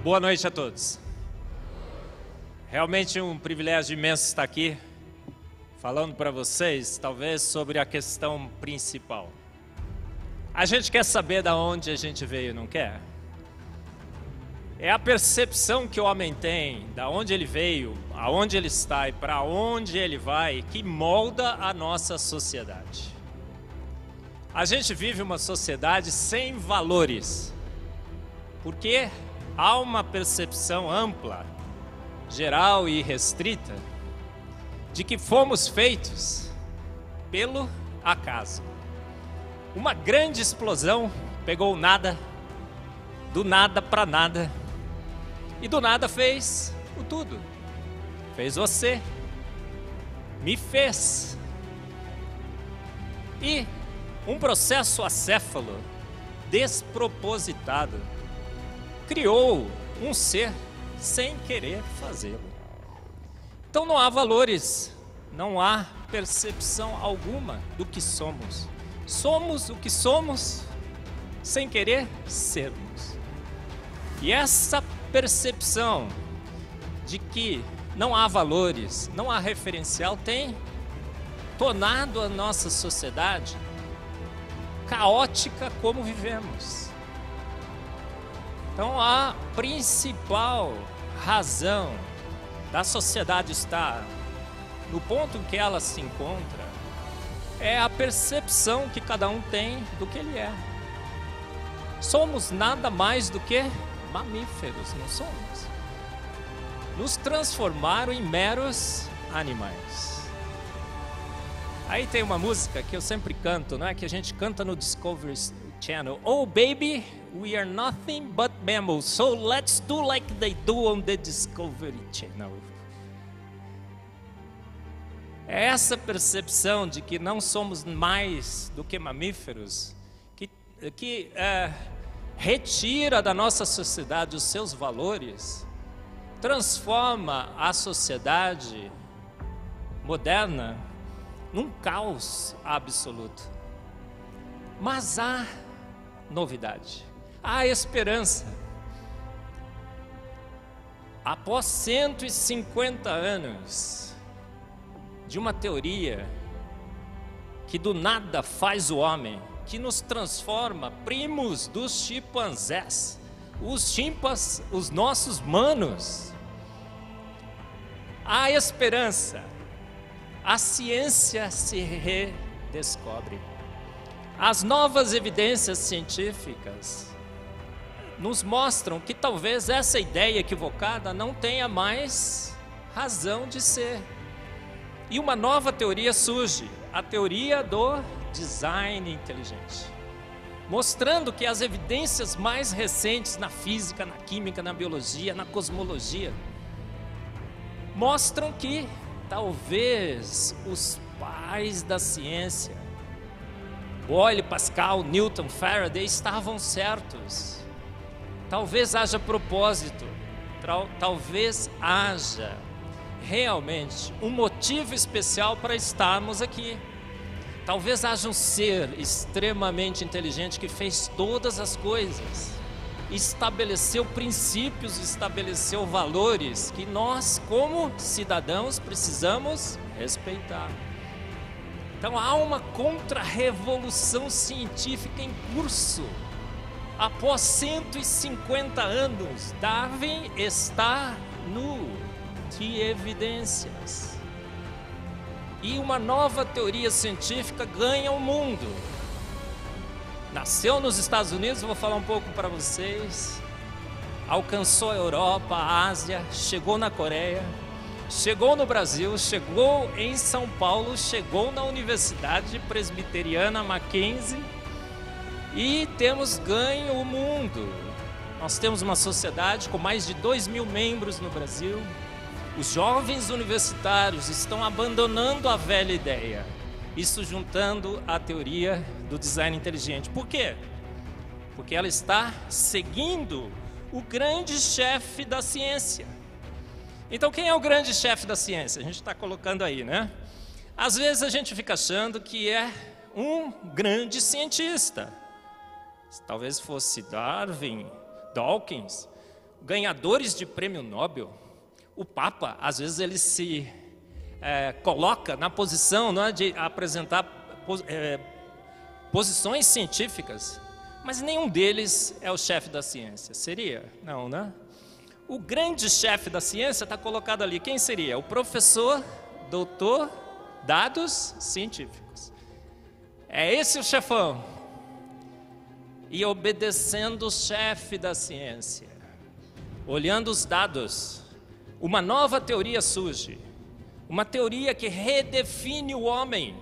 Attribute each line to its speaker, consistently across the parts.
Speaker 1: Boa noite a todos. Realmente um privilégio imenso estar aqui, falando para vocês, talvez, sobre a questão principal. A gente quer saber de onde a gente veio, não quer? É a percepção que o homem tem, de onde ele veio, aonde ele está e para onde ele vai, que molda a nossa sociedade. A gente vive uma sociedade sem valores, porque há uma percepção ampla, geral e restrita, de que fomos feitos pelo acaso. Uma grande explosão pegou nada, do nada para nada, e do nada fez o tudo. Fez você, me fez. E um processo acéfalo, despropositado, criou um ser sem querer fazê-lo. Então não há valores, não há percepção alguma do que somos. Somos o que somos sem querer sermos. E essa percepção de que não há valores, não há referencial, tem tornado a nossa sociedade caótica como vivemos. Então a principal razão da sociedade estar no ponto em que ela se encontra é a percepção que cada um tem do que ele é. Somos nada mais do que mamíferos, não somos? Nos transformaram em meros animais. Aí tem uma música que eu sempre canto, não é? Que a gente canta no Discovery Channel. Oh baby, we are nothing but mammals, so let's do like they do on the Discovery Channel. É essa percepção de que não somos mais do que mamíferos que retira da nossa sociedade os seus valores, transforma a sociedade moderna num caos absoluto. Mas há novidade, há esperança. Após 150 anos de uma teoria que do nada faz o homem, que nos transforma primos dos chimpanzés, os chimpas, os nossos manos, há esperança. A ciência se redescobre. As novas evidências científicas nos mostram que talvez essa ideia equivocada não tenha mais razão de ser. E uma nova teoria surge, a teoria do design inteligente, mostrando que as evidências mais recentes na física, na química, na biologia, na cosmologia, mostram que talvez os pais da ciência, Boyle, Pascal, Newton, Faraday, estavam certos. Talvez haja propósito, talvez haja realmente um motivo especial para estarmos aqui. Talvez haja um ser extremamente inteligente que fez todas as coisas, estabeleceu princípios, estabeleceu valores que nós, como cidadãos, precisamos respeitar. Então há uma contra-revolução científica em curso. Após 150 anos, Darwin está nu de evidências. E uma nova teoria científica ganha o mundo. Nasceu nos Estados Unidos, vou falar um pouco para vocês. Alcançou a Europa, a Ásia, chegou na Coreia, chegou no Brasil, chegou em São Paulo, chegou na Universidade Presbiteriana Mackenzie e temos ganho o mundo. Nós temos uma sociedade com mais de 2.000 membros no Brasil. Os jovens universitários estão abandonando a velha ideia, isso juntando a teoria do design inteligente. Por quê? Porque ela está seguindo o grande chefe da ciência. Então quem é o grande chefe da ciência? A gente está colocando aí, né? Às vezes a gente fica achando que é um grande cientista. Talvez fosse Darwin, Dawkins, ganhadores de prêmio Nobel. O Papa, às vezes, ele se coloca na posição, não é, de apresentar posições científicas, mas nenhum deles é o chefe da ciência. Seria? Não, né? O grande chefe da ciência está colocado ali. Quem seria? O professor, doutor, dados científicos. É esse o chefão. E obedecendo o chefe da ciência, olhando os dados, uma nova teoria surge. Uma teoria que redefine o homem.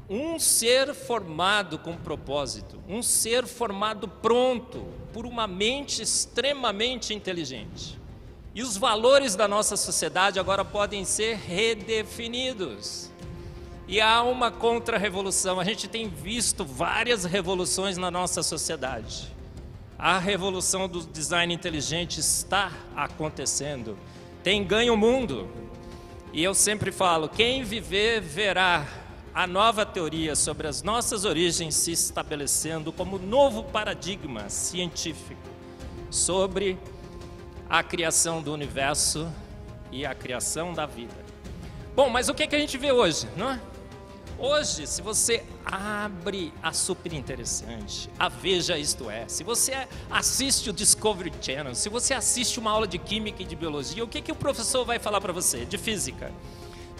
Speaker 1: Um ser formado com propósito, um ser formado pronto por uma mente extremamente inteligente. E os valores da nossa sociedade agora podem ser redefinidos. E há uma contra-revolução. A gente tem visto várias revoluções na nossa sociedade. A revolução do design inteligente está acontecendo. Tem ganho o mundo. E eu sempre falo, quem viver verá a nova teoria sobre as nossas origens se estabelecendo como novo paradigma científico sobre a criação do universo e a criação da vida. Bom, mas o que a gente vê hoje, não é? Hoje, se você abre a Super Interessante, a Veja Isto É, se você assiste o Discovery Channel, se você assiste uma aula de Química e de Biologia, o que o professor vai falar para você? De Física.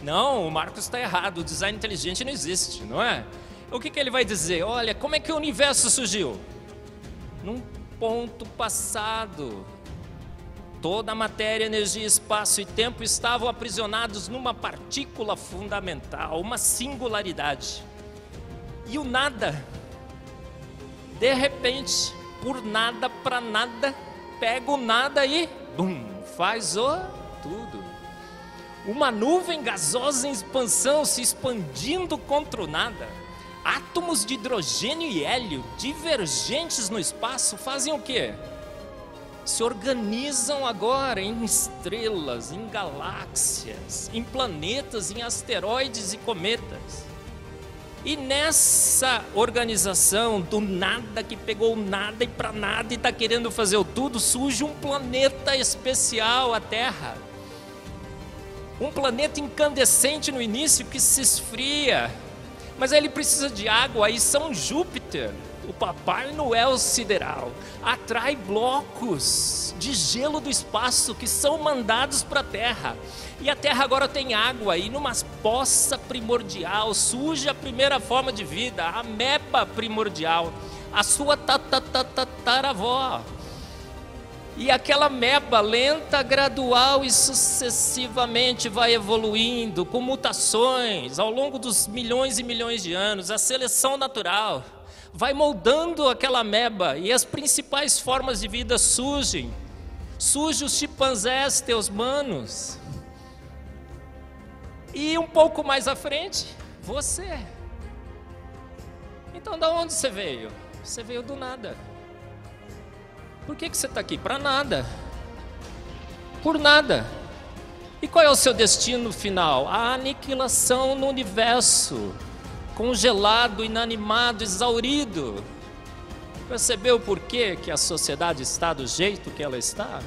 Speaker 1: Não, o Marcos está errado, o design inteligente não existe, não é? O que ele vai dizer? Olha, como é que o universo surgiu? Num ponto passado. Toda a matéria, energia, espaço e tempo estavam aprisionados numa partícula fundamental, uma singularidade. E o nada, de repente, por nada para nada, pega o nada e, bum, faz o tudo. Uma nuvem gasosa em expansão se expandindo contra o nada. Átomos de hidrogênio e hélio divergentes no espaço fazem o quê? Se organizam agora em estrelas, em galáxias, em planetas, em asteroides e cometas. E nessa organização do nada que pegou nada e para nada e está querendo fazer o tudo, surge um planeta especial, a Terra. Um planeta incandescente no início que se esfria, mas ele precisa de água. Aí São Júpiter, o Papai Noel sideral, atrai blocos de gelo do espaço que são mandados para a Terra. E a Terra agora tem água, e numa poça primordial surge a primeira forma de vida, a ameba primordial, a sua tataravó. E aquela ameba lenta, gradual e sucessivamente vai evoluindo com mutações ao longo dos milhões e milhões de anos. A seleção natural vai moldando aquela ameba e as principais formas de vida surgem. Surgem os chimpanzés teosmanos. E um pouco mais à frente, você. Então, da onde você veio? Você veio do nada. Por que você está aqui? Para nada. Por nada. E qual é o seu destino final? A aniquilação no universo. Congelado, inanimado, exaurido. Percebeu por quê que a sociedade está do jeito que ela está?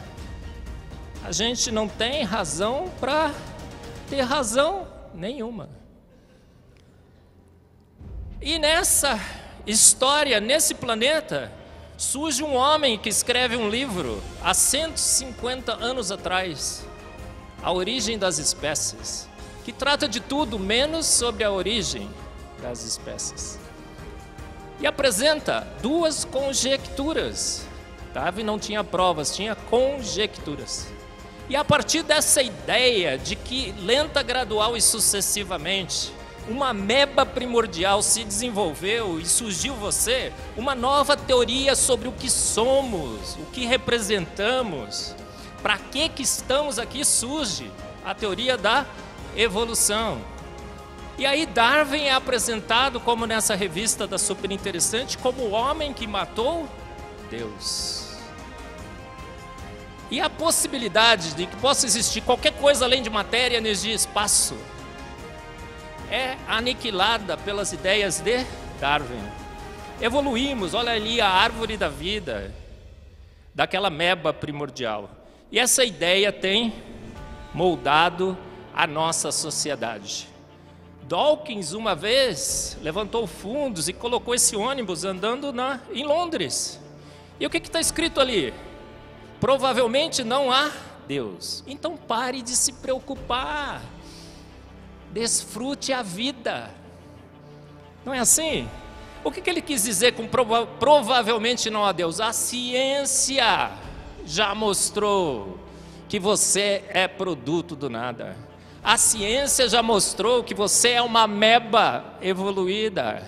Speaker 1: A gente não tem razão para ter razão nenhuma. E nessa história, nesse planeta, surge um homem que escreve um livro há 150 anos atrás, A Origem das Espécies, que trata de tudo menos sobre a origem das espécies. E apresenta duas conjecturas. Darwin não tinha provas, tinha conjecturas. E a partir dessa ideia de que lenta, gradual e sucessivamente uma ameba primordial se desenvolveu e surgiu você, uma nova teoria sobre o que somos, o que representamos, para que estamos aqui, surge a teoria da evolução. E aí Darwin é apresentado como nessa revista da Super Interessante, como o homem que matou Deus. E a possibilidade de que possa existir qualquer coisa além de matéria, energia e espaço é aniquilada pelas ideias de Darwin. Evoluímos, olha ali a árvore da vida. daquela ameba primordial. E essa ideia tem moldado a nossa sociedade. Dawkins, uma vez, levantou fundos e colocou esse ônibus andando em Londres. E o que está escrito ali? Provavelmente não há Deus. Então pare de se preocupar. Desfrute a vida. Não é assim? O que ele quis dizer com provavelmente não há Deus? A ciência já mostrou que você é produto do nada. A ciência já mostrou que você é uma ameba evoluída.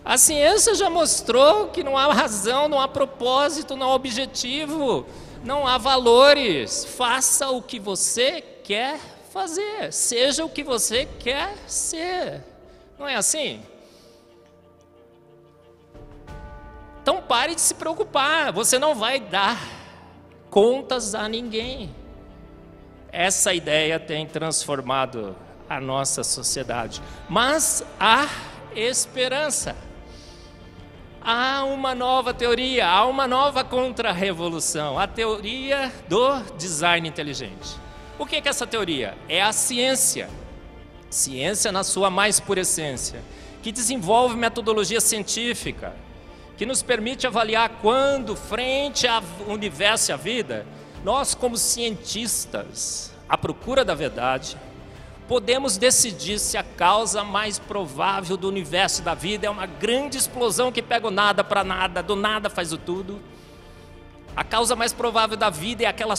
Speaker 1: A ciência já mostrou que não há razão, não há propósito, não há objetivo, não há valores. Faça o que você quer fazer, seja o que você quer ser. Não é assim? Então pare de se preocupar, você não vai dar contas a ninguém. Essa ideia tem transformado a nossa sociedade. Mas há esperança. Há uma nova teoria, há uma nova contra-revolução, a teoria do design inteligente. O que é essa teoria? É a ciência. Ciência na sua mais pura essência, que desenvolve metodologia científica, que nos permite avaliar quando, frente ao universo e à vida, nós, como cientistas, à procura da verdade, podemos decidir se a causa mais provável do universo e da vida é uma grande explosão que pega o nada para nada, do nada faz o tudo. A causa mais provável da vida é aquela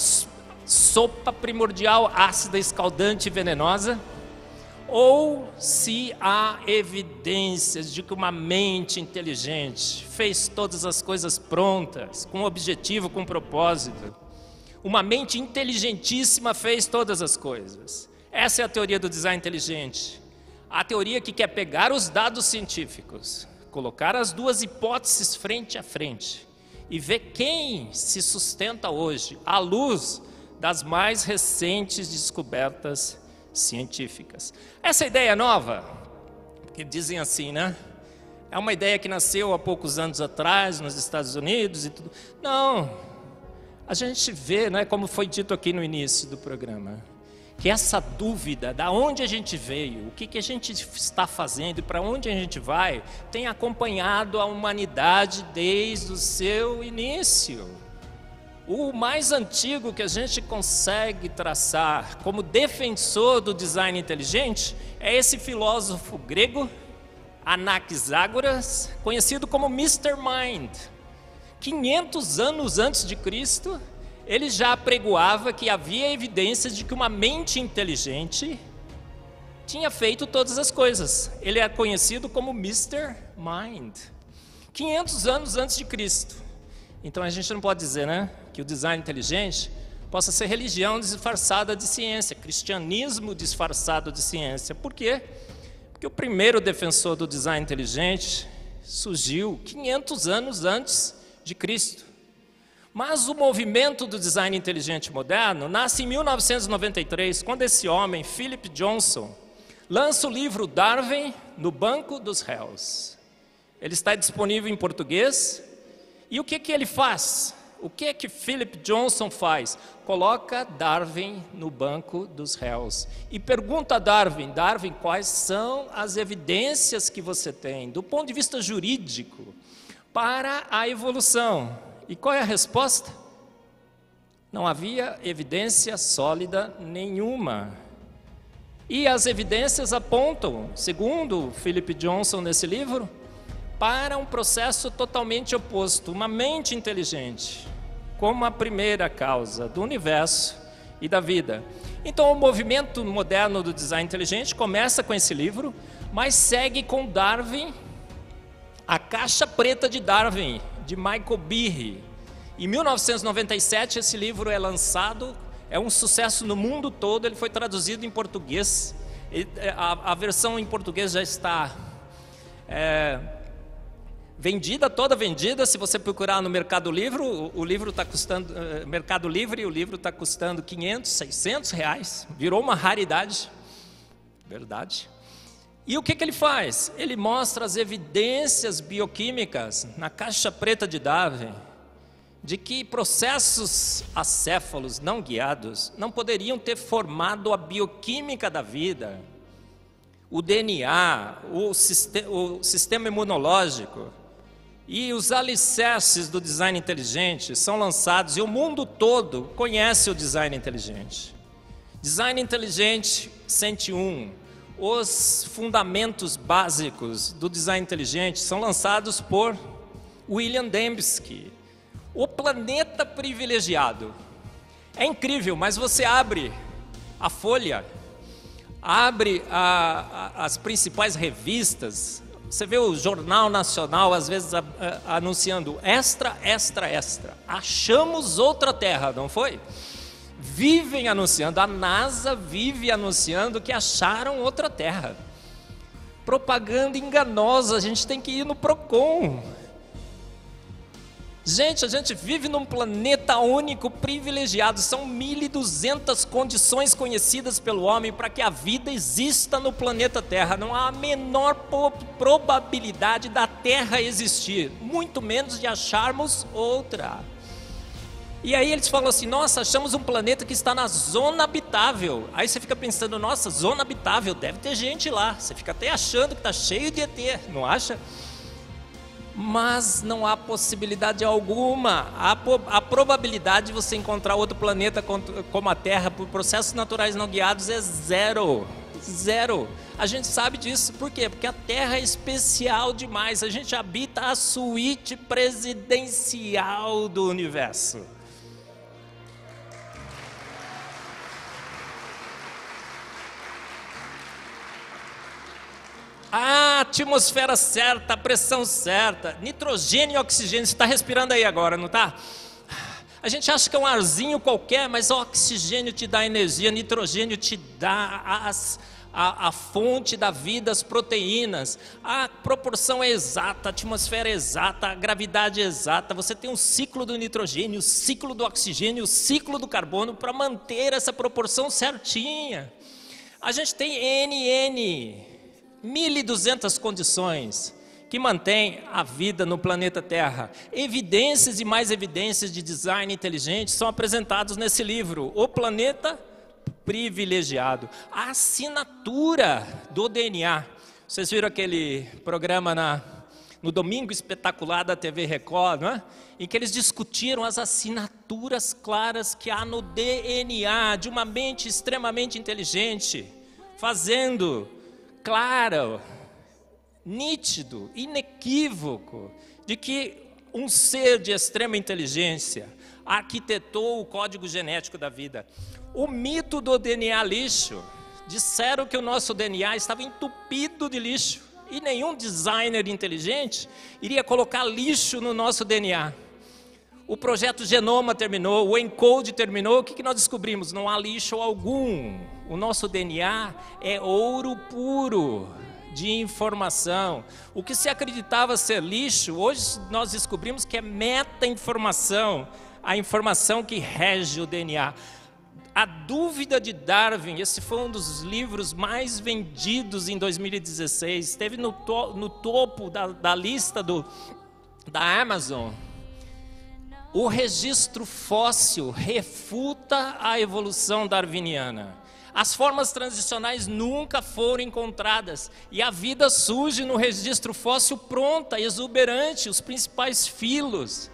Speaker 1: sopa primordial, ácida, escaldante e venenosa. Ou se há evidências de que uma mente inteligente fez todas as coisas prontas, com objetivo, com propósito. Uma mente inteligentíssima fez todas as coisas. Essa é a teoria do design inteligente. A teoria que quer pegar os dados científicos, colocar as duas hipóteses frente a frente e ver quem se sustenta hoje à luz das mais recentes descobertas científicas. Essa ideia nova, que dizem assim, né? É uma ideia que nasceu há poucos anos atrás nos Estados Unidos e tudo. Não, a gente vê, né, como foi dito aqui no início do programa, que essa dúvida, da onde a gente veio, o que a gente está fazendo e para onde a gente vai, tem acompanhado a humanidade desde o seu início. O mais antigo que a gente consegue traçar como defensor do design inteligente é esse filósofo grego, Anaxágoras, conhecido como Mr. Mind. 500 anos antes de Cristo, ele já apregoava que havia evidências de que uma mente inteligente tinha feito todas as coisas. Ele é conhecido como Mr. Mind. 500 anos antes de Cristo. Então a gente não pode dizer, né, que o design inteligente possa ser religião disfarçada de ciência, cristianismo disfarçado de ciência. Por quê? Porque o primeiro defensor do design inteligente surgiu 500 anos antes de Cristo. Mas o movimento do design inteligente moderno nasce em 1993, quando esse homem, Philip Johnson, lança o livro Darwin no Banco dos Réus. Ele está disponível em português. E o que ele faz? O que Philip Johnson faz? Coloca Darwin no banco dos réus e pergunta a Darwin, quais são as evidências que você tem, do ponto de vista jurídico, para a evolução? E qual é a resposta? Não havia evidência sólida nenhuma. E as evidências apontam, segundo Philip Johnson nesse livro, para um processo totalmente oposto, uma mente inteligente, como a primeira causa do universo e da vida. Então o movimento moderno do design inteligente começa com esse livro, mas segue com Darwin, a Caixa Preta de Darwin, de Michael Behe. Em 1997 esse livro é lançado, é um sucesso no mundo todo, ele foi traduzido em português, a versão em português já está toda vendida. Se você procurar no Mercado Livre, o livro está custando, Mercado Livre, o livro está custando 500, 600 reais, virou uma raridade, verdade. E o que ele faz? Ele mostra as evidências bioquímicas na Caixa Preta de Darwin, de que processos acéfalos não guiados não poderiam ter formado a bioquímica da vida, o DNA, o sistema imunológico e os alicerces do design inteligente são lançados e o mundo todo conhece o design inteligente. Design inteligente 101, os fundamentos básicos do design inteligente são lançados por William Dembski. O planeta privilegiado. É incrível, mas você abre a Folha, abre as principais revistas, você vê o Jornal Nacional às vezes anunciando extra, extra, extra. Achamos outra terra, não foi? Vivem anunciando, a NASA vive anunciando que acharam outra terra. Propaganda enganosa, a gente tem que ir no Procon. Gente, a gente vive num planeta único, privilegiado. São 1.200 condições conhecidas pelo homem para que a vida exista no planeta Terra. Não há a menor probabilidade da Terra existir, muito menos de acharmos outra. E aí eles falam assim, nossa, achamos um planeta que está na zona habitável. Aí você fica pensando, nossa, zona habitável, deve ter gente lá. Você fica até achando que está cheio de ET, não acha? Mas não há possibilidade alguma. A probabilidade de você encontrar outro planeta como a Terra por processos naturais não guiados é zero. Zero. A gente sabe disso. Por quê? Porque a Terra é especial demais. A gente habita a suíte presidencial do universo. A atmosfera certa, a pressão certa, nitrogênio e oxigênio. Você está respirando aí agora, não está? A gente acha que é um arzinho qualquer, mas o oxigênio te dá energia, nitrogênio te dá a fonte da vida, as proteínas. A proporção é exata, a atmosfera é exata, a gravidade é exata. Você tem um ciclo do nitrogênio, o ciclo do oxigênio, o ciclo do carbono para manter essa proporção certinha. A gente tem 1.200 condições que mantêm a vida no planeta Terra. Evidências e mais evidências de design inteligente são apresentados nesse livro, O Planeta Privilegiado. A assinatura do DNA. Vocês viram aquele programa no Domingo Espetacular da TV Record, não é? Em que eles discutiram as assinaturas claras que há no DNA de uma mente extremamente inteligente, fazendo claro, nítido, inequívoco, de que um ser de extrema inteligência arquitetou o código genético da vida. O mito do DNA lixo. Disseram que o nosso DNA estava entupido de lixo e nenhum designer inteligente iria colocar lixo no nosso DNA. O projeto Genoma terminou, o ENCODE terminou, o que nós descobrimos? Não há lixo algum. O nosso DNA é ouro puro de informação. O que se acreditava ser lixo, hoje nós descobrimos que é meta-informação, a informação que rege o DNA. A Dúvida de Darwin, esse foi um dos livros mais vendidos em 2016, esteve no topo da lista da Amazon. O registro fóssil refuta a evolução darwiniana. As formas transicionais nunca foram encontradas e a vida surge no registro fóssil pronta, exuberante, os principais filos.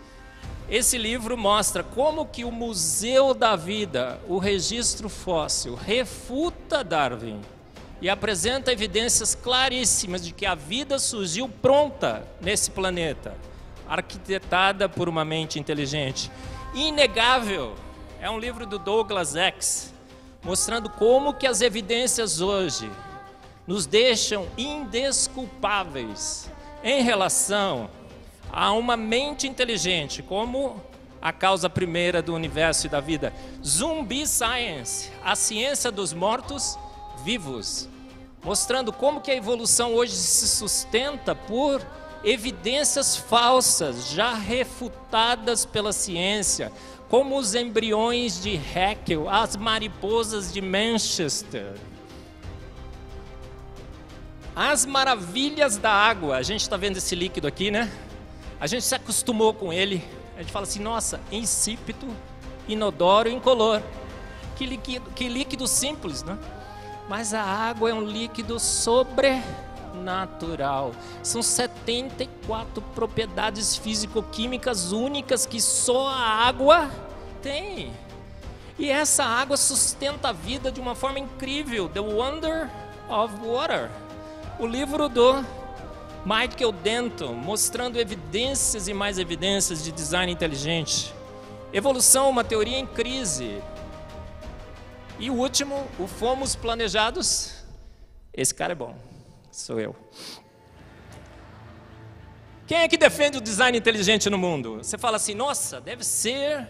Speaker 1: Esse livro mostra como que o Museu da Vida, o registro fóssil, refuta Darwin e apresenta evidências claríssimas de que a vida surgiu pronta nesse planeta, arquitetada por uma mente inteligente. Inegável, é um livro do Douglas X, mostrando como que as evidências hoje nos deixam indesculpáveis em relação a uma mente inteligente, como a causa primeira do universo e da vida. Zumbi Science, a ciência dos mortos vivos, mostrando como que a evolução hoje se sustenta por evidências falsas, já refutadas pela ciência, como os embriões de Haeckel, as mariposas de Manchester. As maravilhas da água, a gente está vendo esse líquido aqui, né? A gente se acostumou com ele, A gente fala assim, nossa, insípido, inodoro, incolor. Que líquido simples, né? Mas a água é um líquido sobrenatural. São 74 propriedades físico-químicas únicas que só a água tem. E essa água sustenta a vida de uma forma incrível. The Wonder of Water. O livro do Michael Denton, mostrando evidências e mais evidências de design inteligente. Evolução, uma teoria em crise. E o último, o Fomos Planejados. Esse cara é bom, sou eu. Quem é que defende o design inteligente no mundo? Você fala assim, nossa, deve ser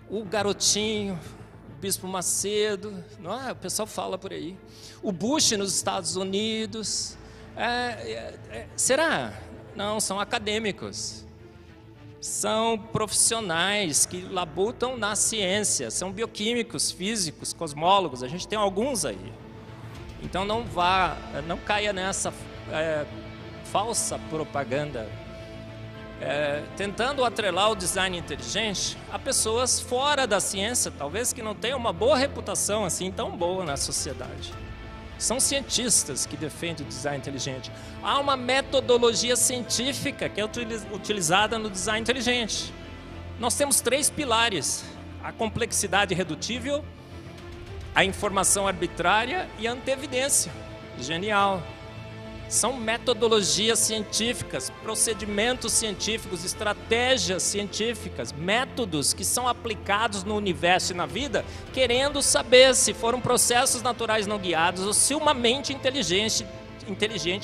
Speaker 1: o garotinho, o Bispo Macedo, não é? O pessoal fala por aí. O Bush nos Estados Unidos. Será? Não, são acadêmicos. São profissionais que labutam na ciência, são bioquímicos, físicos, cosmólogos, a gente tem alguns aí. Então não caia nessa falsa propaganda, tentando atrelar o design inteligente a pessoas fora da ciência, talvez que não tenham uma boa reputação assim tão boa na sociedade. São cientistas que defendem o design inteligente. Há uma metodologia científica que é utilizada no design inteligente. Nós temos 3 pilares: a complexidade redutível, a informação arbitrária e a anteevidência. Genial! São metodologias científicas, procedimentos científicos, estratégias científicas, métodos que são aplicados no universo e na vida, querendo saber se foram processos naturais não guiados ou se uma mente inteligente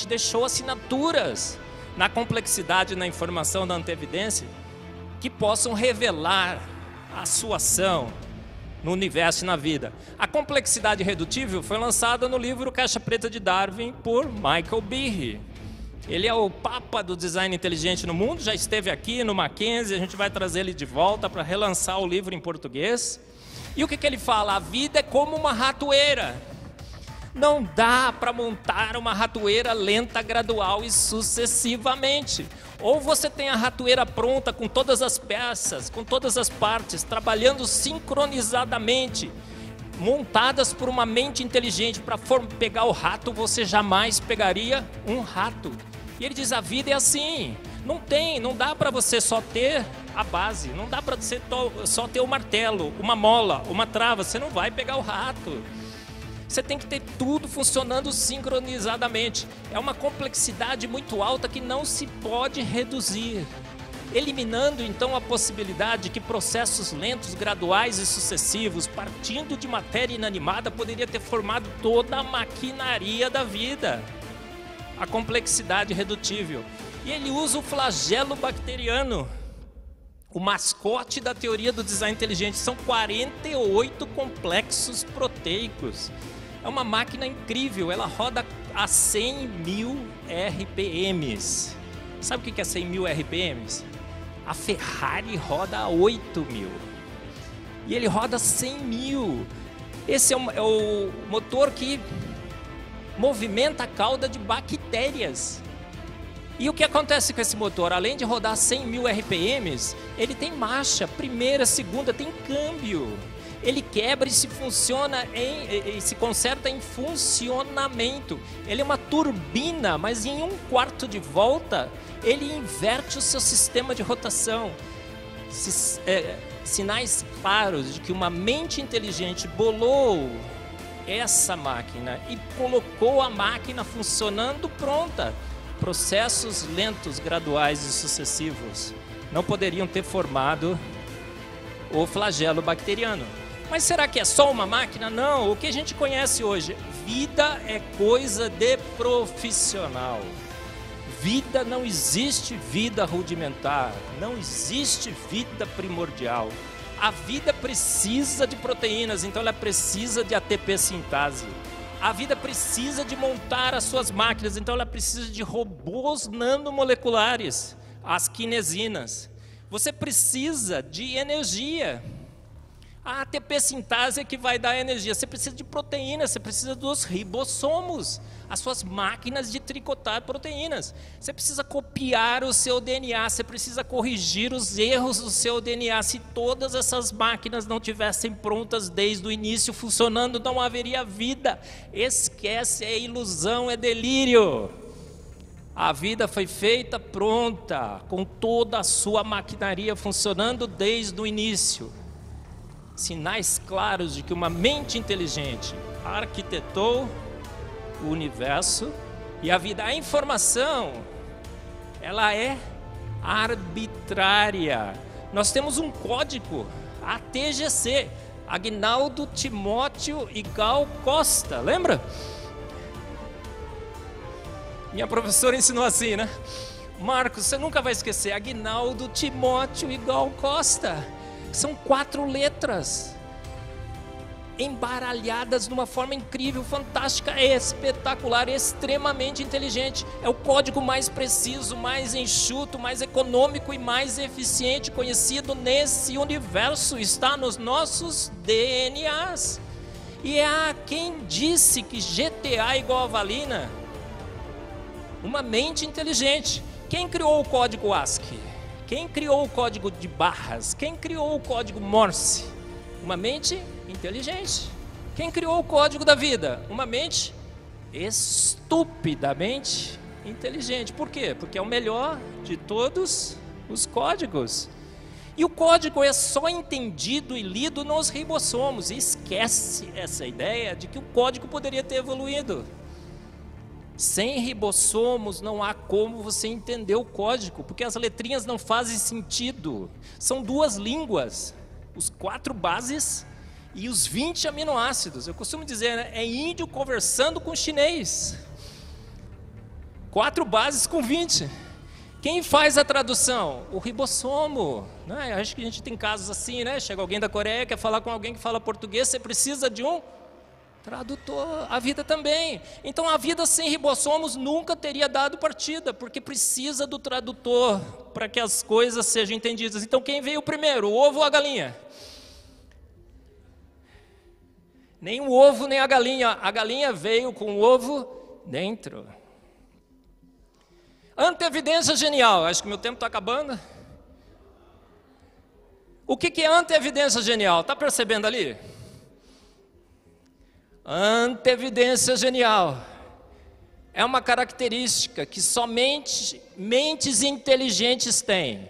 Speaker 1: deixou assinaturas na complexidade, na informação da anteevidência, que possam revelar a sua ação no universo e na vida. A complexidade redutível foi lançada no livro Caixa Preta de Darwin por Michael Behe. Ele é o papa do design inteligente no mundo, já esteve aqui no Mackenzie, a gente vai trazer ele de volta para relançar o livro em português. E o que ele fala? A vida é como uma ratoeira. Não dá para montar uma ratoeira lenta, gradual e sucessivamente. Ou você tem a ratoeira pronta com todas as peças, com todas as partes, trabalhando sincronizadamente, montadas por uma mente inteligente. Para pegar o rato, você jamais pegaria um rato. E ele diz, a vida é assim. Não dá para você só ter a base, não dá para você só ter o martelo, uma mola, uma trava, você não vai pegar o rato. Você tem que ter tudo funcionando sincronizadamente. É uma complexidade muito alta que não se pode reduzir. Eliminando então a possibilidade de que processos lentos, graduais e sucessivos, partindo de matéria inanimada, poderia ter formado toda a maquinaria da vida. A complexidade redutível. E ele usa o flagelo bacteriano, o mascote da teoria do design inteligente. São 48 complexos proteicos. É uma máquina incrível, ela roda a 100.000 RPMs. Sabe o que é 100.000 RPMs? A Ferrari roda a 8.000. E ele roda 100.000. Esse é o motor que movimenta a cauda de bactérias. E o que acontece com esse motor? Além de rodar 100.000 RPMs, ele tem marcha, primeira, segunda, tem câmbio. Ele quebra e se conserta em funcionamento. Ele é uma turbina, mas em 1/4 de volta, ele inverte o seu sistema de rotação. Sinais claros de que uma mente inteligente bolou essa máquina e colocou a máquina funcionando pronta. Processos lentos, graduais e sucessivos não poderiam ter formado o flagelo bacteriano. Mas será que é só uma máquina? Não, o que a gente conhece hoje, vida é coisa de profissional. Vida, não existe vida rudimentar, não existe vida primordial. A vida precisa de proteínas, então ela precisa de ATP sintase. A vida precisa de montar as suas máquinas, então ela precisa de robôs nanomoleculares, as quinesinas. Você precisa de energia. A ATP sintase é que vai dar energia. Você precisa de proteínas, você precisa dos ribossomos, as suas máquinas de tricotar proteínas. Você precisa copiar o seu DNA, você precisa corrigir os erros do seu DNA. Se todas essas máquinas não tivessem prontas desde o início, funcionando, não haveria vida. Esquece, é ilusão, é delírio. A vida foi feita pronta, com toda a sua maquinaria funcionando desde o início. Sinais claros de que uma mente inteligente arquitetou o universo e a vida. A informação, ela é arbitrária. Nós temos um código, ATGC, Agnaldo Timóteo e Gal Costa, lembra? Minha professora ensinou assim, né? Marcos, você nunca vai esquecer, Agnaldo Timóteo e Gal Costa. São 4 letras embaralhadas de uma forma incrível, fantástica, espetacular, extremamente inteligente. É o código mais preciso, mais enxuto, mais econômico e mais eficiente conhecido nesse universo. Está nos nossos DNAs. E há quem disse que GTA igual a Valina, uma mente inteligente. Quem criou o código ASCII? Quem criou o código de barras? Quem criou o código Morse? Uma mente inteligente. Quem criou o código da vida? Uma mente estupidamente inteligente. Por quê? Porque é o melhor de todos os códigos. E o código é só entendido e lido nos ribossomos. E esquece essa ideia de que o código poderia ter evoluído. Sem ribossomos não há como você entender o código, porque as letrinhas não fazem sentido. São 2 línguas, os 4 bases e os 20 aminoácidos. Eu costumo dizer, né? É índio conversando com chinês. 4 bases com 20. Quem faz a tradução? O ribossomo. Né? Eu acho que a gente tem casos assim, né? Chega alguém da Coreia, quer falar com alguém que fala português, você precisa de um tradutor. A vida também. Então a vida sem ribossomos nunca teria dado partida, porque precisa do tradutor para que as coisas sejam entendidas. Então quem veio primeiro, o ovo ou a galinha? Nem o ovo nem a galinha veio com o ovo dentro. Anteevidência genial, acho que meu tempo está acabando. O que é anteevidência genial? Está percebendo ali? Anteevidência genial é uma característica que somente mentes inteligentes têm,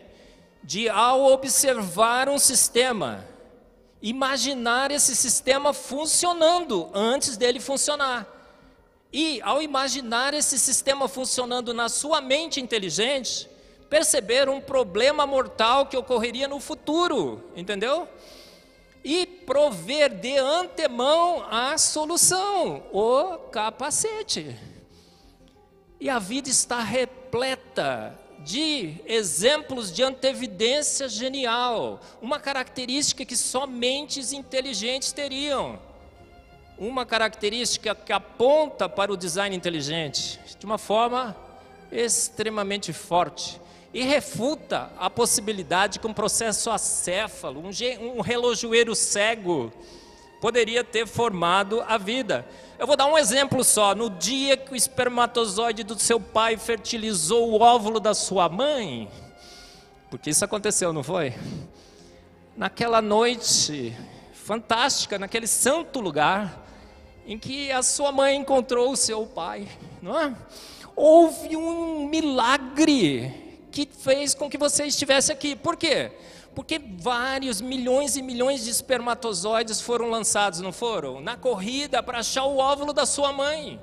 Speaker 1: de ao observar um sistema, imaginar esse sistema funcionando antes dele funcionar. E ao imaginar esse sistema funcionando na sua mente inteligente, perceber um problema mortal que ocorreria no futuro, entendeu? E prover de antemão a solução, o capacete. E a vida está repleta de exemplos de anteevidência genial, uma característica que só mentes inteligentes teriam. Uma característica que aponta para o design inteligente, de uma forma extremamente forte. E refuta a possibilidade que um processo acéfalo, um relojoeiro cego, poderia ter formado a vida. Eu vou dar um exemplo só. No dia que o espermatozoide do seu pai fertilizou o óvulo da sua mãe, porque isso aconteceu, não foi? Naquela noite fantástica, naquele santo lugar, em que a sua mãe encontrou o seu pai, não é? Houve um milagre que fez com que você estivesse aqui. Por quê? Porque vários milhões e milhões de espermatozoides foram lançados, não foram? Na corrida para achar o óvulo da sua mãe.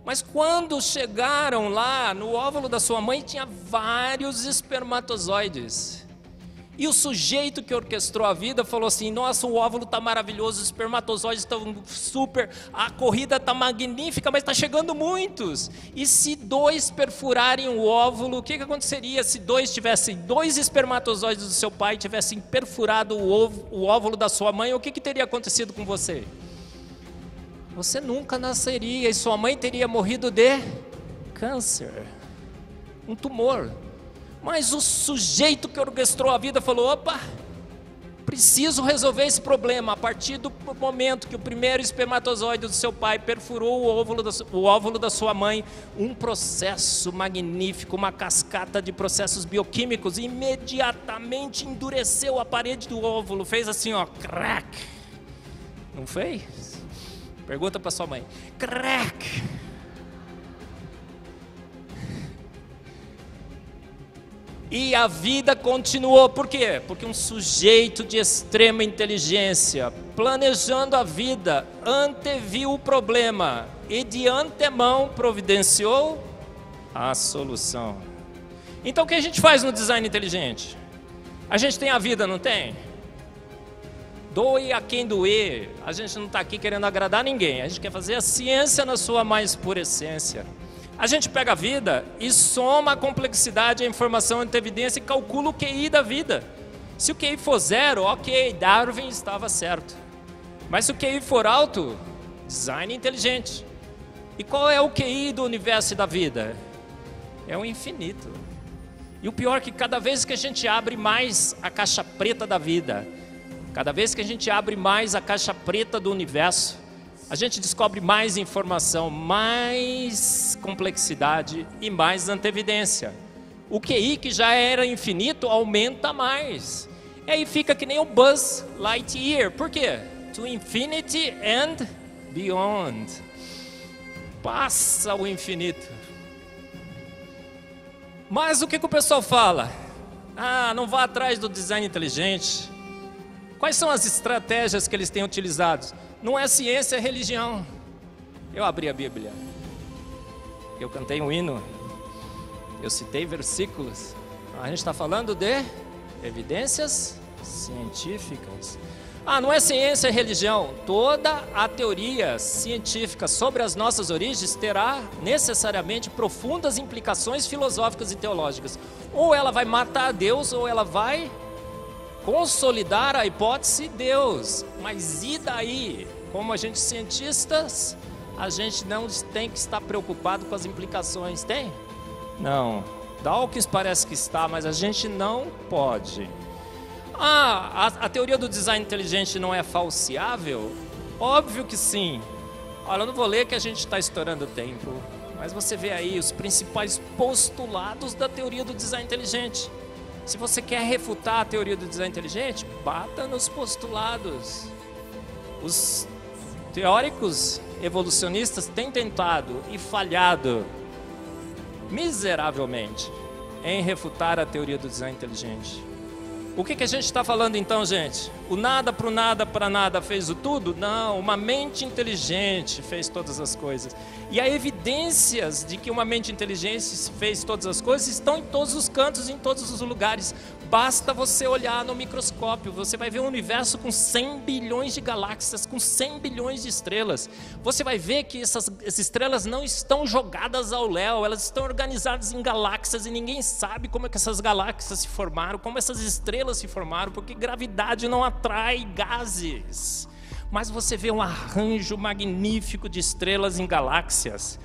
Speaker 1: Mas quando chegaram lá no óvulo da sua mãe, tinha vários espermatozoides. E o sujeito que orquestrou a vida falou assim: nossa, o óvulo está maravilhoso, os espermatozoides estão super, a corrida está magnífica, mas está chegando muitos. E se 2 perfurarem o óvulo, o que aconteceria se 2 espermatozoides do seu pai tivessem perfurado o óvulo da sua mãe? O que teria acontecido com você? Você nunca nasceria e sua mãe teria morrido de câncer, um tumor. Mas o sujeito que orquestrou a vida falou: opa, Preciso resolver esse problema. A partir do momento que o primeiro espermatozoide do seu pai perfurou o óvulo da sua mãe, um processo magnífico, uma cascata de processos bioquímicos, imediatamente endureceu a parede do óvulo, fez assim, ó, crack. Não fez? Pergunta para sua mãe. Crack. E a vida continuou. Por quê? Porque um sujeito de extrema inteligência, planejando a vida, anteviu o problema e de antemão providenciou a solução. Então o que a gente faz no design inteligente? A gente tem a vida, não tem? Doe a quem doer. A gente não está aqui querendo agradar ninguém. A gente quer fazer a ciência na sua mais pura essência. A gente pega a vida e soma a complexidade, a informação, a evidência e calcula o QI da vida. Se o QI for 0, ok, Darwin estava certo. Mas se o QI for alto, design inteligente. E qual é o QI do universo e da vida? É o infinito. E o pior é que cada vez que a gente abre mais a caixa preta da vida, cada vez que a gente abre mais a caixa preta do universo, a gente descobre mais informação, mais complexidade e mais antevidência. O QI, que já era infinito, aumenta mais. E aí fica que nem o Buzz Lightyear. Por quê? To infinity and beyond. Passa o infinito. Mas o que o pessoal fala? Ah, não vá atrás do design inteligente. Quais são as estratégias que eles têm utilizado? Não é ciência, é religião. Eu abri a Bíblia, eu cantei um hino, eu citei versículos. A gente está falando de evidências científicas. Ah, não é ciência, é religião. Toda a teoria científica sobre as nossas origens terá necessariamente profundas implicações filosóficas e teológicas. Ou ela vai matar Deus, ou ela vai consolidar a hipótese Deus. Mas e daí? Como a gente cientistas, a gente não tem que estar preocupado com as implicações. Tem? Não. Dawkins parece que está, mas a gente não pode. Ah, a teoria do design inteligente não é falseável? Óbvio que sim. Olha, eu não vou ler que a gente está estourando tempo, mas você vê aí os principais postulados da teoria do design inteligente. Se você quer refutar a teoria do design inteligente, bata nos postulados. Os teóricos evolucionistas têm tentado e falhado miseravelmente em refutar a teoria do design inteligente. O que a gente está falando então, gente? O nada para o nada para nada fez o tudo? Não, uma mente inteligente fez todas as coisas. E há evidências de que uma mente inteligente fez todas as coisas estão em todos os cantos, em todos os lugares. Basta você olhar no microscópio, você vai ver um universo com 100 bilhões de galáxias, com 100 bilhões de estrelas. Você vai ver que essas estrelas não estão jogadas ao léu, elas estão organizadas em galáxias e ninguém sabe como é que essas galáxias se formaram, como essas estrelas se formaram, porque gravidade não atrai gases. Mas você vê um arranjo magnífico de estrelas em galáxias.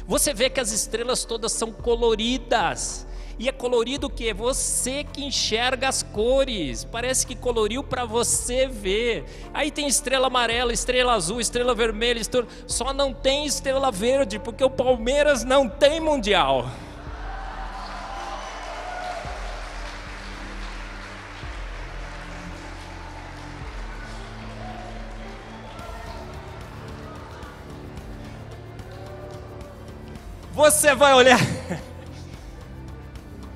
Speaker 1: Você vê que as estrelas todas são coloridas. E é colorido o quê? Você que enxerga as cores. Parece que coloriu para você ver. Aí tem estrela amarela, estrela azul, estrela vermelha, só não tem estrela verde, porque o Palmeiras não tem mundial. Você vai olhar...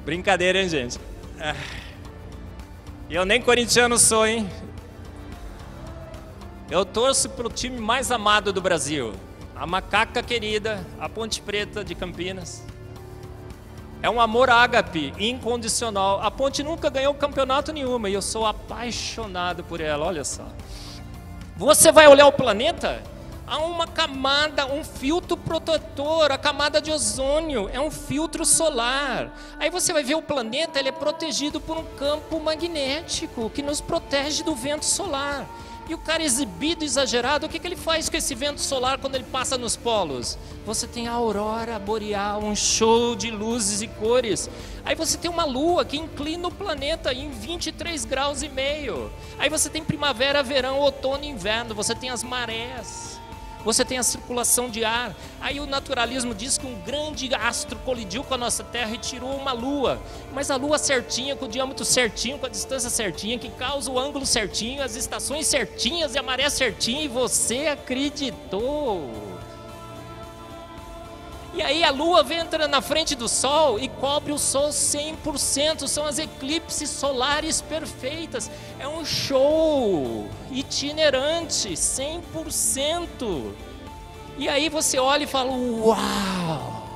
Speaker 1: Brincadeira, hein, gente? Eu nem corintiano sou, hein? Eu torço pro time mais amado do Brasil, a Macaca Querida, a Ponte Preta de Campinas. É um amor ágape, incondicional. A Ponte nunca ganhou campeonato nenhuma e eu sou apaixonado por ela, olha só. Você vai olhar o planeta? Há uma camada, um filtro protetor, a camada de ozônio, é um filtro solar. Aí você vai ver o planeta, ele é protegido por um campo magnético que nos protege do vento solar. E o cara exibido, exagerado, o que ele faz com esse vento solar quando ele passa nos polos? Você tem a aurora boreal, um show de luzes e cores. Aí você tem uma lua que inclina o planeta em 23 graus e meio. Aí você tem primavera, verão, outono e inverno. Você tem as marés. Você tem a circulação de ar. Aí o naturalismo diz que um grande astro colidiu com a nossa Terra e tirou uma lua. Mas a lua certinha, com o diâmetro certinho, com a distância certinha, que causa o ângulo certinho, as estações certinhas e a maré certinha, e você acreditou. E aí a lua entra na frente do sol e cobre o sol 100%, são as eclipses solares perfeitas. É um show itinerante, 100%. E aí você olha e fala, uau!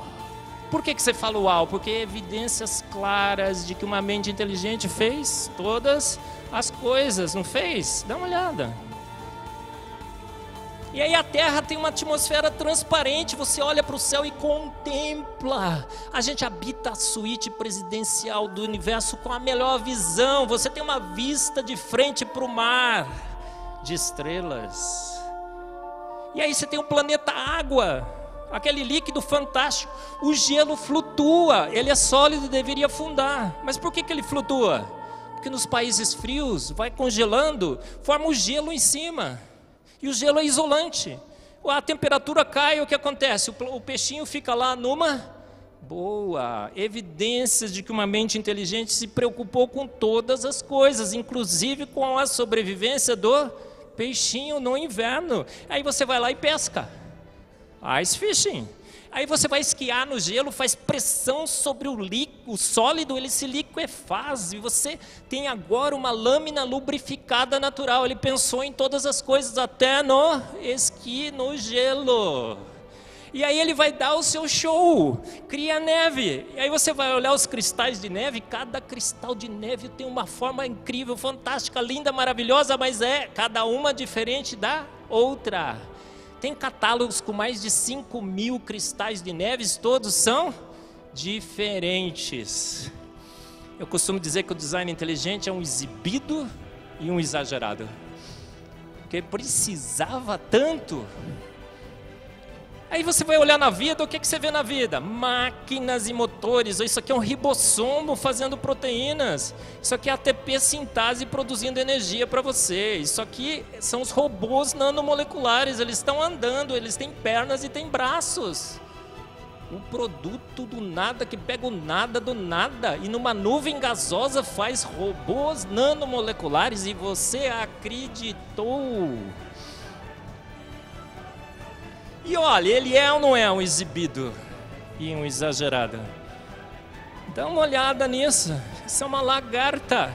Speaker 1: Por que você fala uau? Porque evidências claras de que uma mente inteligente fez todas as coisas, não fez? Dá uma olhada. E aí a Terra tem uma atmosfera transparente, você olha para o céu e contempla. A gente habita a suíte presidencial do universo com a melhor visão. Você tem uma vista de frente para o mar de estrelas. E aí você tem o planeta água, aquele líquido fantástico. O gelo flutua, ele é sólido e deveria afundar. Mas por que ele flutua? Porque nos países frios, vai congelando, forma o gelo em cima. E o gelo é isolante. A temperatura cai, o que acontece? O peixinho fica lá numa boa. Evidências de que uma mente inteligente se preocupou com todas as coisas, inclusive com a sobrevivência do peixinho no inverno. Aí você vai lá e pesca. Ice fishing. Aí você vai esquiar no gelo, faz pressão sobre o sólido, ele se liquefaz. E você tem agora uma lâmina lubrificada natural. Ele pensou em todas as coisas, até no esqui no gelo. E aí ele vai dar o seu show, cria neve. E aí você vai olhar os cristais de neve, cada cristal de neve tem uma forma incrível, fantástica, linda, maravilhosa, mas é cada uma diferente da outra. Tem catálogos com mais de 5.000 cristais de neves, todos são diferentes. Eu costumo dizer que o design inteligente é um exibido e um exagerado. Porque precisava tanto. Aí você vai olhar na vida, o que você vê na vida? Máquinas e motores. Isso aqui é um ribossomo fazendo proteínas. Isso aqui é ATP sintase produzindo energia para você. Isso aqui são os robôs nanomoleculares. Eles estão andando, eles têm pernas e têm braços. Um produto do nada que pega o nada do nada e numa nuvem gasosa faz robôs nanomoleculares e você acreditou. E olha, ele é ou não é um exibido e um exagerado? Dá uma olhada nisso. Isso é uma lagarta.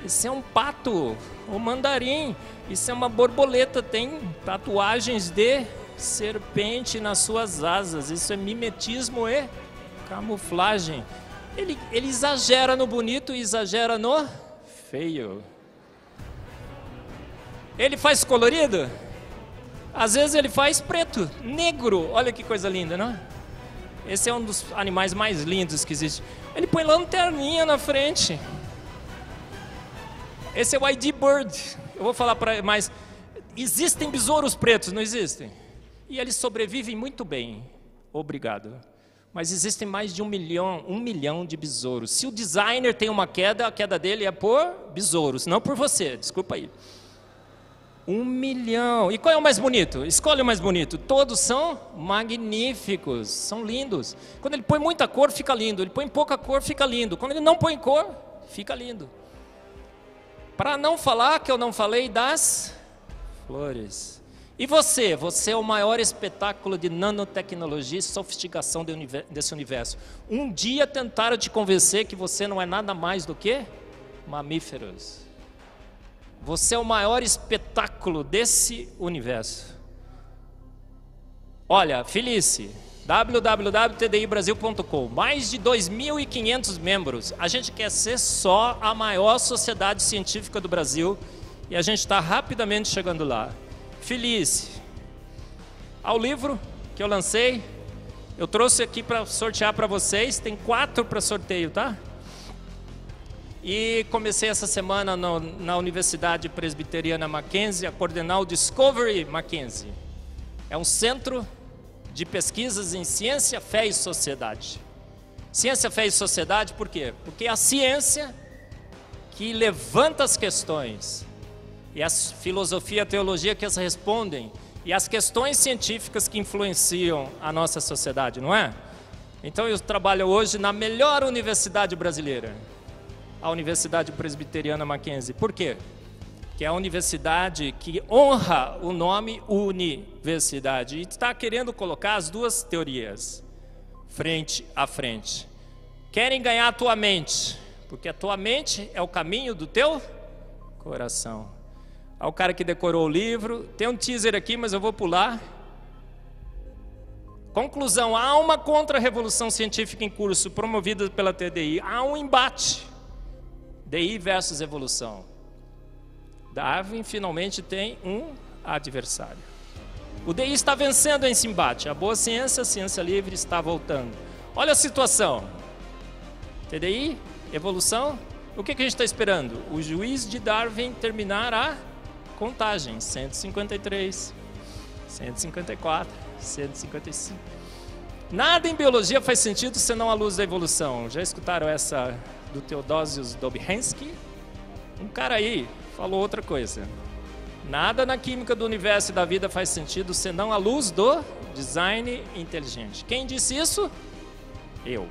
Speaker 1: Isso é um pato, um mandarim. Isso é uma borboleta. Tem tatuagens de serpente nas suas asas. Isso é mimetismo e camuflagem. Ele exagera no bonito e exagera no feio. Ele faz colorido? Às vezes ele faz preto, negro. Olha que coisa linda, não é? Esse é um dos animais mais lindos que existe. Ele põe lanterninha na frente. Esse é o ID Bird. Eu vou falar para mais. Existem besouros pretos, não existem? E eles sobrevivem muito bem. Obrigado. Mas existem mais de 1 milhão de besouros. Se o designer tem uma queda, a queda dele é por besouros, não por você. Desculpa aí. 1 milhão. E qual é o mais bonito? Escolhe o mais bonito. Todos são magníficos, são lindos. Quando ele põe muita cor, fica lindo. Ele põe pouca cor, fica lindo. Quando ele não põe cor, fica lindo. Para não falar que eu não falei das flores. E você? Você é o maior espetáculo de nanotecnologia e sofisticação desse universo. Um dia tentaram te convencer que você não é nada mais do que mamíferos. Você é o maior espetáculo desse universo. Olha, Felice, www.tdibrasil.com, mais de 2.500 membros. A gente quer ser só a maior sociedade científica do Brasil e a gente está rapidamente chegando lá. Felice, ao livro que eu lancei, eu trouxe aqui para sortear para vocês, tem 4 para sorteio, tá? E comecei essa semana na Universidade Presbiteriana Mackenzie a coordenar o Discovery Mackenzie. É um centro de pesquisas em ciência, fé e sociedade. Ciência, fé e sociedade, por quê? Porque é a ciência que levanta as questões, e a filosofia e a teologia que as respondem, e as questões científicas que influenciam a nossa sociedade, não é? Então eu trabalho hoje na melhor universidade brasileira, a Universidade Presbiteriana Mackenzie. Por quê? Que é a universidade que honra o nome universidade e está querendo colocar as duas teorias frente a frente. Querem ganhar a tua mente, porque a tua mente é o caminho do teu coração. Há o cara que decorou o livro, tem um teaser aqui, mas eu vou pular. Conclusão, há uma contra-revolução científica em curso, promovida pela TDI. Há um embate, DI versus evolução. Darwin finalmente tem um adversário. O DI está vencendo esse embate. A boa ciência, a ciência livre, está voltando. Olha a situação. TDI, evolução. O que a gente está esperando? O juiz de Darwin terminar a contagem. 153, 154, 155. Nada em biologia faz sentido senão à luz da evolução. Já escutaram essa do Theodosius Dobzhansky? Um cara aí falou outra coisa. Nada na química do universo e da vida faz sentido senão à luz do design inteligente. Quem disse isso? Eu.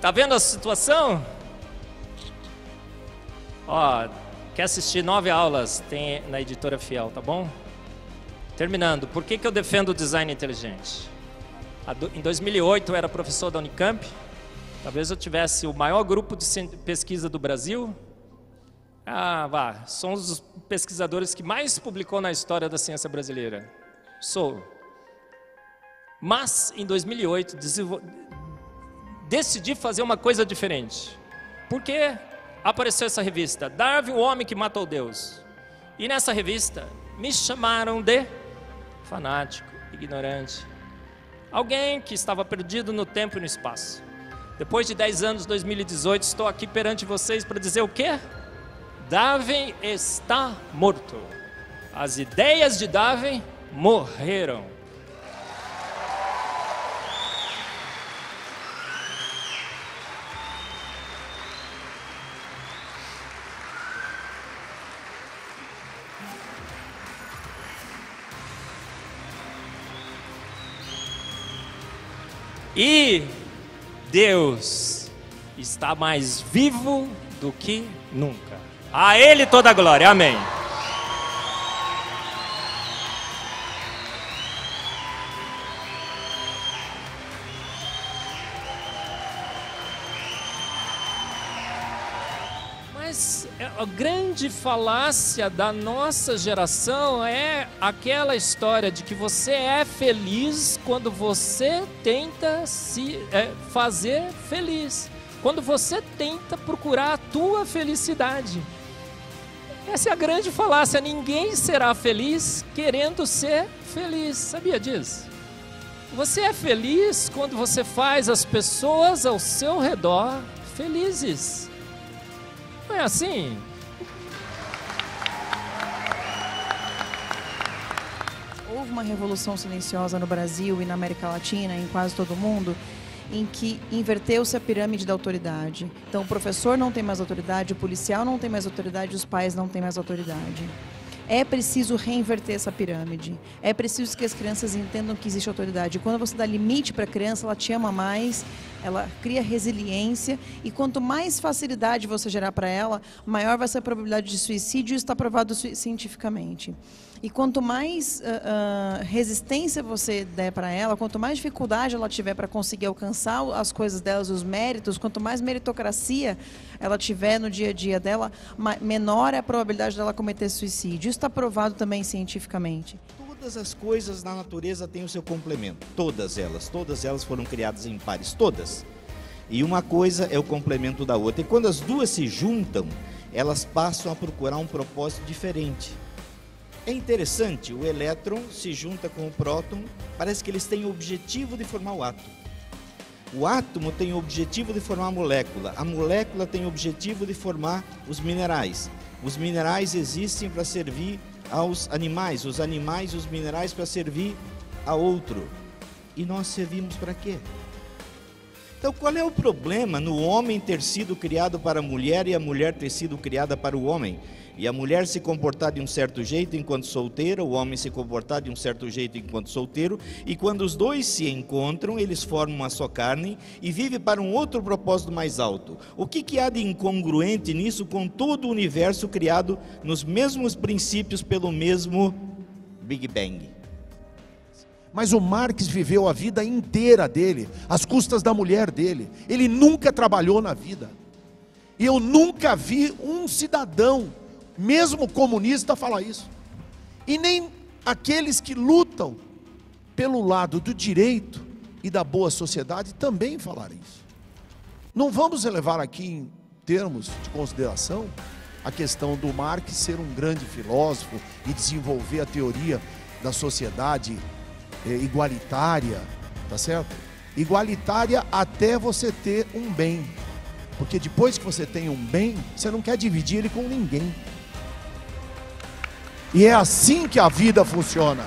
Speaker 1: Tá vendo a situação? Ó, quer assistir 9 aulas? Tem na Editora Fiel, tá bom? Terminando, por que eu defendo o design inteligente? Em 2008 eu era professor da Unicamp. Talvez eu tivesse o maior grupo de pesquisa do Brasil. Somos os pesquisadores que mais publicou na história da ciência brasileira. Sou. Mas, em 2008, decidi fazer uma coisa diferente. Porque apareceu essa revista, Darwin, o homem que matou Deus. E nessa revista, me chamaram de fanático, ignorante. Alguém que estava perdido no tempo e no espaço. Depois de 10 anos, 2018, estou aqui perante vocês para dizer o quê? Darwin está morto. As ideias de Darwin morreram. E Deus está mais vivo do que nunca. A Ele toda a glória. Amém. Mas a grande falácia da nossa geração é aquela história de que você é feliz quando você tenta se fazer feliz. Quando você tenta procurar a tua felicidade. Essa é a grande falácia. Ninguém será feliz querendo ser feliz. Sabia disso? Você é feliz quando você faz as pessoas ao seu redor felizes. Não é assim?
Speaker 2: Houve uma revolução silenciosa no Brasil e na América Latina, em quase todo o mundo, em que inverteu-se a pirâmide da autoridade. Então, o professor não tem mais autoridade, o policial não tem mais autoridade, os pais não têm mais autoridade. É preciso reinverter essa pirâmide. É preciso que as crianças entendam que existe autoridade. Quando você dá limite para a criança, ela te ama mais, ela cria resiliência, e quanto mais facilidade você gerar para ela, maior vai ser a probabilidade de suicídio, isso está provado cientificamente. E quanto mais resistência você der para ela, quanto mais dificuldade ela tiver para conseguir alcançar as coisas delas, os méritos, quanto mais meritocracia ela tiver no dia a dia dela, menor é a probabilidade dela cometer suicídio. Isso está provado também cientificamente.
Speaker 3: Todas as coisas na natureza têm o seu complemento. Todas elas foram criadas em pares, todas. E uma coisa é o complemento da outra. E quando as duas se juntam, elas passam a procurar um propósito diferente. É interessante, o elétron se junta com o próton, parece que eles têm o objetivo de formar o átomo. O átomo tem o objetivo de formar a molécula tem o objetivo de formar os minerais. Os minerais existem para servir aos animais, os animais e os minerais para servir a outro. E nós servimos para quê? Então, qual é o problema no homem ter sido criado para a mulher e a mulher ter sido criada para o homem? E a mulher se comportar de um certo jeito enquanto solteira, o homem se comportar de um certo jeito enquanto solteiro, e quando os dois se encontram, eles formam uma só carne e vivem para um outro propósito mais alto. O que há de incongruente nisso com todo o universo criado nos mesmos princípios pelo mesmo Big Bang?
Speaker 4: Mas o Marx viveu a vida inteira dele, às custas da mulher dele. Ele nunca trabalhou na vida. E eu nunca vi um cidadão, mesmo comunista, falar isso. E nem aqueles que lutam pelo lado do direito e da boa sociedade também falaram isso. Não vamos levar aqui em termos de consideração a questão do Marx ser um grande filósofo e desenvolver a teoria da sociedade igualitária, tá certo? Igualitária até você ter um bem, porque depois que você tem um bem, você não quer dividir ele com ninguém. E é assim que a vida funciona.